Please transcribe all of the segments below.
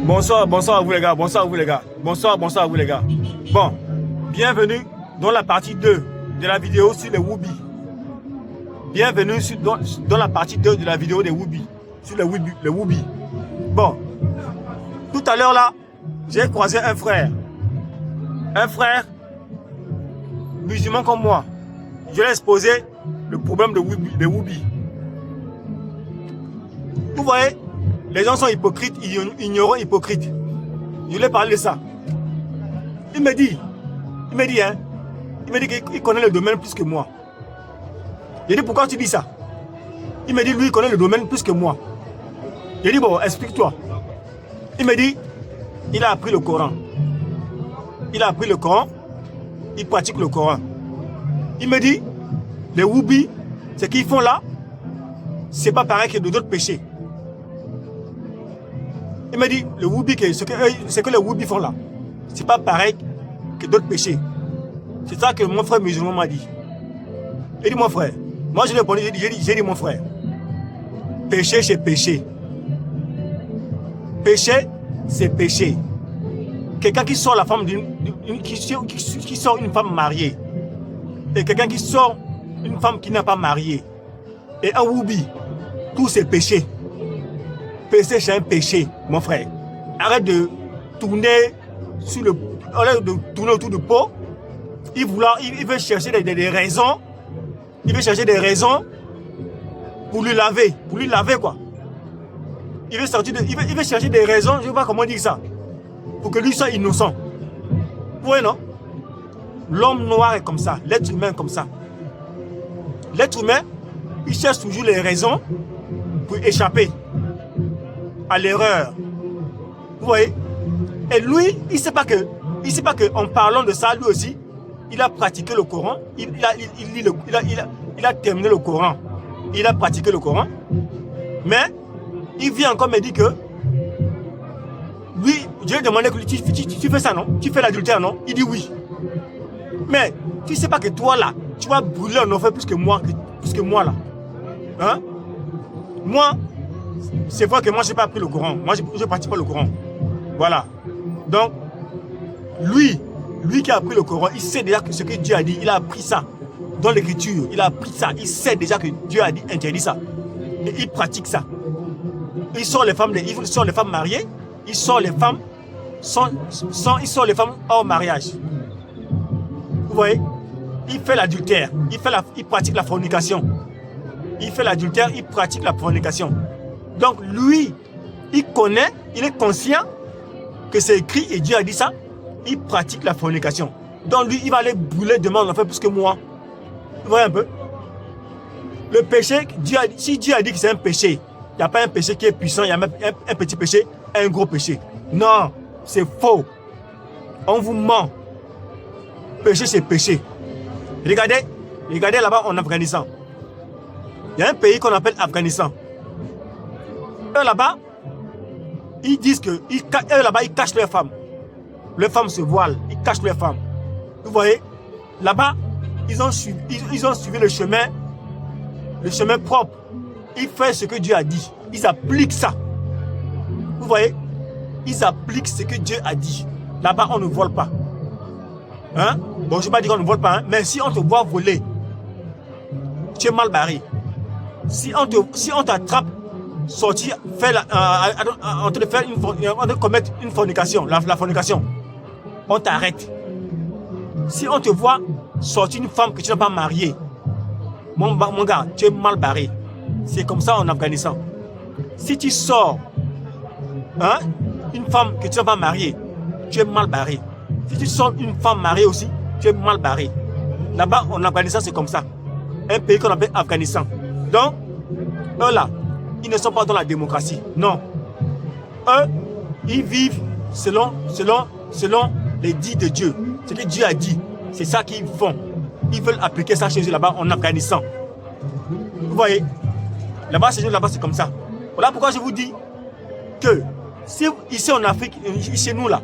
Bonsoir à vous les gars, bonsoir à vous les gars, bonsoir à vous les gars. Bon, bienvenue dans la partie 2 de la vidéo sur les Woubi. Bienvenue dans la partie 2 de la vidéo des Woubi, sur les Woubi. Bon, tout à l'heure là, j'ai croisé un frère musulman comme moi. Je lui ai exposé le problème des Woubi. Vous voyez, les gens sont hypocrites, ignorants, hypocrites. Je lui ai parlé de ça. Il me dit qu'il connaît le domaine plus que moi. J'ai dit, pourquoi tu dis ça? Il me dit, lui, il connaît le domaine plus que moi. J'ai dit, bon, explique-toi. Il me dit, il a appris le Coran. Il a appris le Coran, il pratique le Coran. Il me dit, les Woubi, ce qu'ils font là, c'est pas pareil que d'autres péchés. Il m'a dit, le Woubi, ce que les Woubi font là, c'est pas pareil que d'autres péchés. C'est ça que mon frère musulman m'a dit. Il dit, mon frère, moi je lui ai répondu, j'ai dit, mon frère, péché c'est péché. Péché, c'est péché. Quelqu'un qui sort la femme qui sort une femme mariée, et quelqu'un qui sort une femme qui n'a pas marié, et un Woubi, tout c'est péché. Péché, c'est un péché, mon frère. Arrête de tourner autour du pot. Il veut chercher des raisons. Il veut chercher des raisons pour lui laver quoi. Il veut chercher des raisons, je ne sais pas comment dire ça, pour que lui soit innocent. Vous voyez, non? L'homme noir est comme ça, l'être humain est comme ça. L'être humain, il cherche toujours les raisons pour échapper à l'erreur. Vous voyez? Et lui, il ne sait pas que en parlant de ça, lui aussi, il a pratiqué le Coran, il a terminé le Coran, il a pratiqué le Coran, mais il vient encore me dire que lui, je lui ai demandé, tu fais ça non? Tu fais l'adultère non? Il dit oui. Mais tu ne sais pas que toi là, tu vas brûler en enfer plus que moi là. Hein? Moi, c'est vrai que moi je n'ai pas appris le Coran, moi je ne pratique pas le Coran. Voilà. Donc, lui qui a appris le Coran, il sait déjà que ce que Dieu a dit, il a appris ça dans l'écriture, il a appris ça, il sait déjà que Dieu a dit, interdit ça. Et il pratique ça. Il sort les femmes mariées, il sort les femmes hors mariage. Vous voyez? Il fait l'adultère, il pratique la fornication. Il fait l'adultère, il pratique la fornication. Donc lui, il connaît, il est conscient que c'est écrit et Dieu a dit ça, il pratique la fornication. Donc lui, il va aller brûler demain en enfer plus que moi. Vous voyez un peu? Le péché, si Dieu a dit que c'est un péché, il n'y a pas un péché qui est puissant, il y a même un petit péché, un gros péché. Non, c'est faux. On vous ment. Péché, c'est péché. Regardez là-bas en Afghanistan. Il y a un pays qu'on appelle Afghanistan. Eux là-bas, ils disent que eux là-bas, ils cachent leurs femmes. Leurs femmes se voilent, ils cachent leurs femmes. Vous voyez, là-bas, ils ont suivi le chemin propre. Ils font ce que Dieu a dit. Ils appliquent ça. Vous voyez, ils appliquent ce que Dieu a dit. Là-bas, on ne vole pas. Hein? Bon, je ne vais pas dire qu'on ne vole pas, hein, mais si on te voit voler, tu es mal barré. Si on t'attrape, sortir, en train de commettre une fornication, la fornication, on t'arrête. Si on te voit sortir une femme que tu n'as pas mariée, mon gars, tu es mal barré. C'est comme ça en Afghanistan. Si tu sors une femme que tu n'as pas mariée, tu es mal barré. Si tu sors une femme mariée aussi, tu es mal barré. Là-bas, en Afghanistan, c'est comme ça. Un pays qu'on appelle Afghanistan. Donc, eux là, ils ne sont pas dans la démocratie. Non. Eux, ils vivent selon les dits de Dieu. Ce que Dieu a dit, c'est ça qu'ils font. Ils veulent appliquer ça chez eux là-bas en Afghanistan. Vous voyez? Là-bas, c'est comme ça. Voilà pourquoi je vous dis que si ici en Afrique, chez nous là,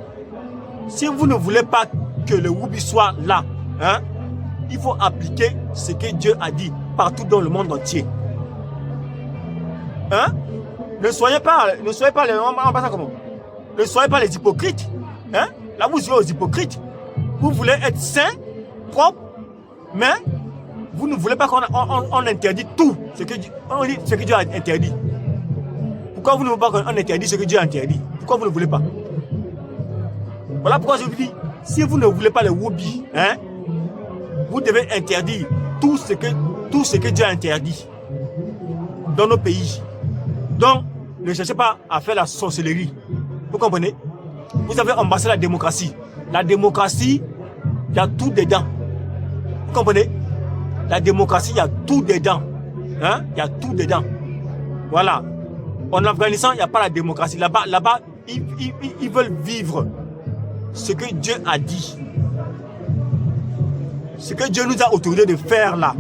si vous ne voulez pas que le Woubi soit là, hein, il faut appliquer ce que Dieu a dit partout dans le monde entier. Hein? Ne soyez pas les... On passe comment? ne soyez pas les hypocrites. Hein? Là, vous jouez aux hypocrites. Vous voulez être saint, propre, mais vous ne voulez pas qu'on interdit tout ce que Dieu a interdit. Pourquoi vous ne voulez pas qu'on interdit ce que Dieu a interdit? Pourquoi vous ne voulez pas? Voilà pourquoi je vous dis, si vous ne voulez pas les wobbies, hein, vous devez interdire tout ce que Dieu a interdit dans nos pays. Donc, ne cherchez pas à faire la sorcellerie. Vous comprenez? Vous avez embrassé la démocratie. La démocratie, il y a tout dedans. Vous comprenez? La démocratie, il y a tout dedans. Hein? Il y a tout dedans. Voilà. En Afghanistan, il n'y a pas la démocratie. Là-bas, ils veulent vivre ce que Dieu a dit. Ce que Dieu nous a autorisé de faire là,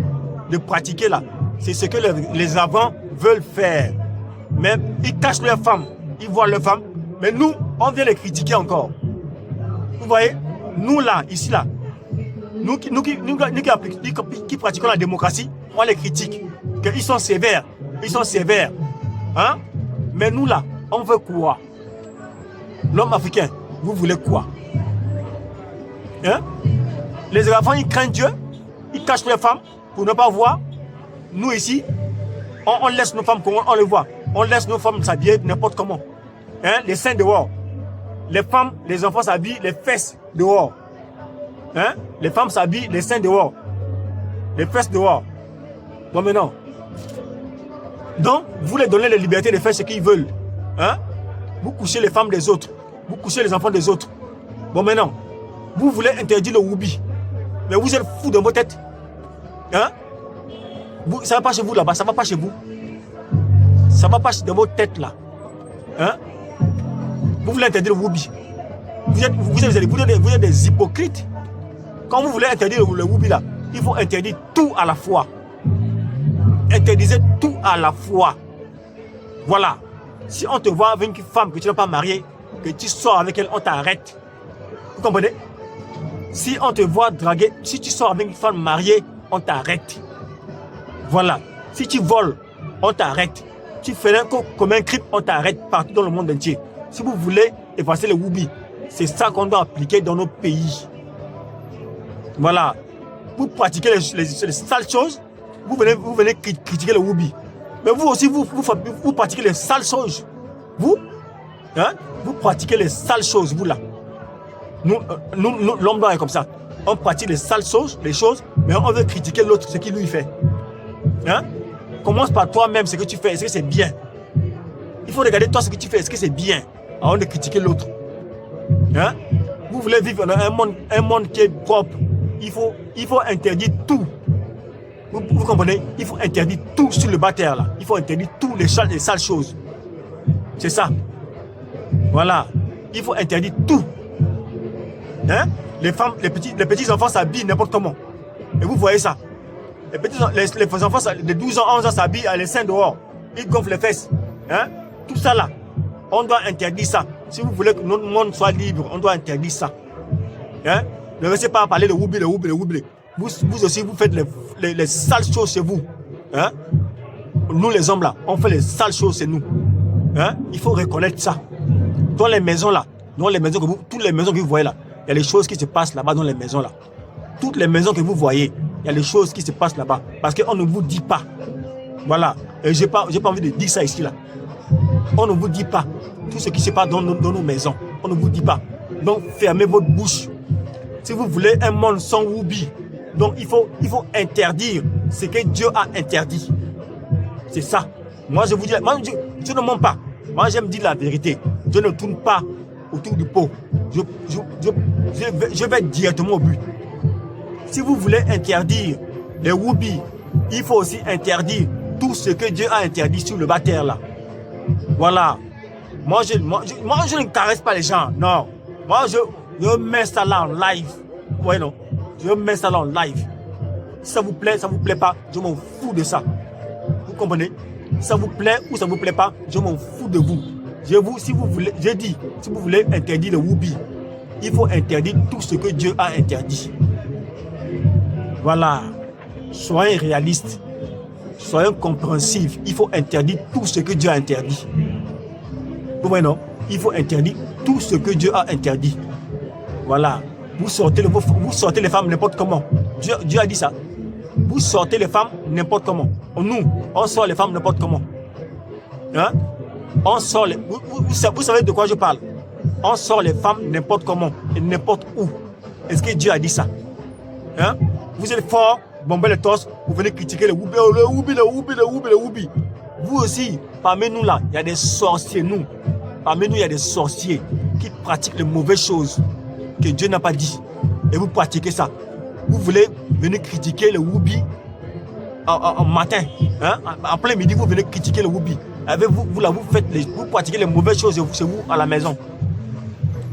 de pratiquer là, c'est ce que les avant veulent faire. Mais ils cachent leurs femmes, ils voient leurs femmes, mais nous, on vient les critiquer encore. Vous voyez, nous là, ici là, nous qui pratiquons la démocratie, on les critique, qu'ils sont sévères, hein? Mais nous là, on veut quoi? L'homme africain, vous voulez quoi? Hein? Les enfants, ils craignent Dieu, ils cachent leurs femmes pour ne pas voir. Nous ici, on laisse nos femmes comment on les voit. On laisse nos femmes s'habiller n'importe comment. Hein? Les seins dehors. Les femmes, les enfants s'habillent les fesses dehors. Hein? Les femmes s'habillent les seins dehors. Les fesses dehors. Bon, maintenant. Donc, vous les donnez la liberté de faire ce qu'ils veulent. Hein? Vous couchez les femmes des autres. Vous couchez les enfants des autres. Bon, maintenant, vous voulez interdire le woubi. Mais vous êtes fous dans vos têtes. Hein? Ça ne va pas chez vous là-bas, ça ne va pas chez vous. Ça ne va pas dans vos têtes là. Hein? Vous voulez interdire le woubi. Vous êtes des hypocrites. Quand vous voulez interdire le woubi là, il faut interdire tout à la fois. Interdisez tout à la fois. Voilà. Si on te voit avec une femme que tu n'as pas mariée, que tu sors avec elle, on t'arrête. Vous comprenez? Si on te voit draguer, si tu sors avec une femme mariée, on t'arrête. Voilà. Si tu voles, on t'arrête. Tu fais comme un crime, on t'arrête partout dans le monde entier. Si vous voulez effacer le woubi, c'est ça qu'on doit appliquer dans nos pays. Voilà. Vous pratiquez les sales choses, vous venez critiquer le woubi. Mais vous aussi, vous pratiquez les sales choses. Vous, hein, vous pratiquez les sales choses, vous là. Nous l'homme blanc est comme ça. On pratique les sales choses, mais on veut critiquer l'autre, ce qu'il lui fait. Hein? Commence par toi-même ce que tu fais, est-ce que c'est bien? Il faut regarder toi ce que tu fais, est-ce que c'est bien? Avant de critiquer l'autre. Hein? Vous voulez vivre dans un monde qui est propre. Il faut interdire tout. Vous comprenez? Il faut interdire tout sur le bas terre là. Il faut interdire toutes les sales choses. C'est ça. Voilà. Il faut interdire tout. Hein? Les femmes, les petits enfants s'habillent n'importe comment. Et vous voyez ça. Les enfants de 12 ans, 11 ans s'habillent à les seins dehors. Ils gonflent les fesses. Hein? Tout ça là. On doit interdire ça. Si vous voulez que notre monde soit libre, on doit interdire ça. Hein? Ne restez pas à parler de woubi. Vous aussi, vous faites les sales choses chez vous. Hein? Nous les hommes là, on fait les sales choses chez nous. Hein? Il faut reconnaître ça. Dans les maisons là, toutes les maisons que vous voyez là, il y a des choses qui se passent là-bas dans les maisons là. Toutes les maisons que vous voyez, il y a des choses qui se passent là-bas. Parce qu'on ne vous dit pas. Voilà. Et je n'ai pas envie de dire ça ici là. On ne vous dit pas tout ce qui se passe dans nos maisons. On ne vous dit pas. Donc fermez votre bouche. Si vous voulez un monde sans woubi, donc il faut interdire ce que Dieu a interdit. C'est ça. Moi je vous dis, je ne mens pas. Moi j'aime dire la vérité. Je ne tourne pas autour du pot. Je vais directement au but. Si vous voulez interdire les woubi, il faut aussi interdire tout ce que Dieu a interdit sur le bas terre là. Voilà. Moi je ne caresse pas les gens. Non. Moi je mets ça là en live. Vous voyez non? Je mets ça là en live. Si ça vous plaît pas, je m'en fous de ça. Vous comprenez? Ça vous plaît ou ça vous plaît pas, je m'en fous de vous. Si vous voulez interdire le woubi, il faut interdire tout ce que Dieu a interdit. Voilà. Soyez réalistes. Soyez compréhensifs. Il faut interdire tout ce que Dieu a interdit. Vous voyez, non? Il faut interdire tout ce que Dieu a interdit. Voilà. Vous sortez les femmes n'importe comment. Dieu a dit ça. Vous sortez les femmes n'importe comment. Nous, on sort les femmes n'importe comment. Hein? On sort les... Vous savez de quoi je parle? On sort les femmes n'importe comment et n'importe où. Est-ce que Dieu a dit ça? Hein? Vous êtes fort, bombez les torses, vous venez critiquer le woubi, le woubi. Vous aussi, parmi nous là, il y a des sorciers, nous. Parmi nous, il y a des sorciers qui pratiquent les mauvaises choses que Dieu n'a pas dit. Et vous pratiquez ça. Vous voulez venir critiquer le woubi en matin. Hein? En plein midi, vous venez critiquer le woubi. Avec vous pratiquez les mauvaises choses chez vous à la maison.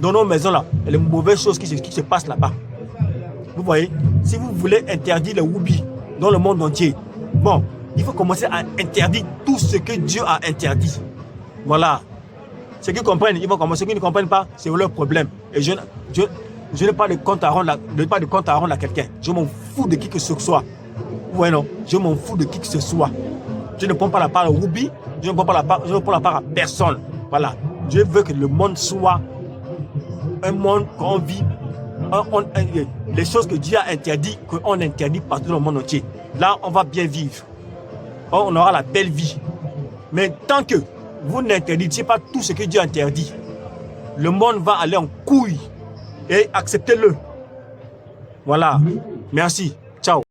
Dans nos maisons là, il y a les mauvaises choses qui se passent là-bas. Vous voyez, si vous voulez interdire le woubi dans le monde entier, bon, il faut commencer à interdire tout ce que Dieu a interdit. Voilà. Ceux qui comprennent, ils vont commencer. Ceux qui ne comprennent pas, c'est leur problème. Et je n'ai pas de compte à rendre à quelqu'un. Je m'en fous de qui que ce soit. Vous voyez, non? Je m'en fous de qui que ce soit. Je ne prends pas la part au woubi. Je ne prends la part à personne. Voilà. Je veux que le monde soit un monde qu'on vit. Les choses que Dieu a interdites, qu'on interdit partout dans le monde entier. Là, on va bien vivre. On aura la belle vie. Mais tant que vous n'interdisez pas tout ce que Dieu interdit, le monde va aller en couille. Et acceptez-le. Voilà. Merci.